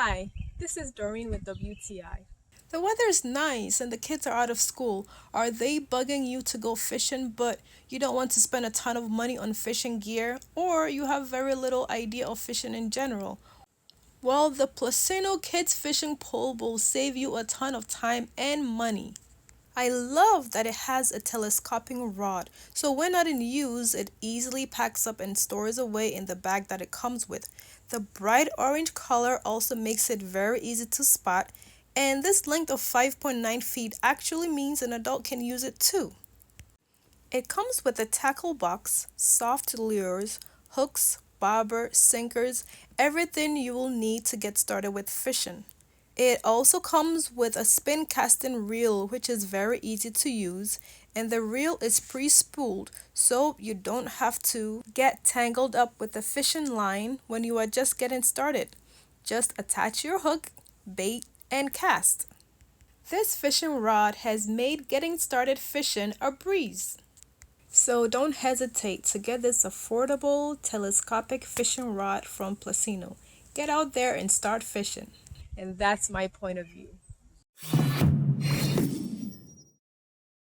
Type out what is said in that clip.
Hi, this is Doreen with WTI. The weather's nice and the kids are out of school. Are they bugging you to go fishing, but you don't want to spend a ton of money on fishing gear, or you have very little idea of fishing in general? Well, the PLUSINNO Kids Fishing Pole will save you a ton of time and money. I love that it has a telescopic rod, so when not in use, it easily packs up and stores away in the bag that it comes with. The bright orange color also makes it very easy to spot, and this length of 5.9 feet actually means an adult can use it too. It comes with a tackle box, soft lures, hooks, bobber, sinkers, everything you will need to get started with fishing. It also comes with a spin casting reel, which is very easy to use, and the reel is pre-spooled so you don't have to get tangled up with the fishing line when you are just getting started. Just attach your hook, bait, and cast. This fishing rod has made getting started fishing a breeze. So don't hesitate to get this affordable telescopic fishing rod from PLUSINNO. Get out there and start fishing. And that's my point of view.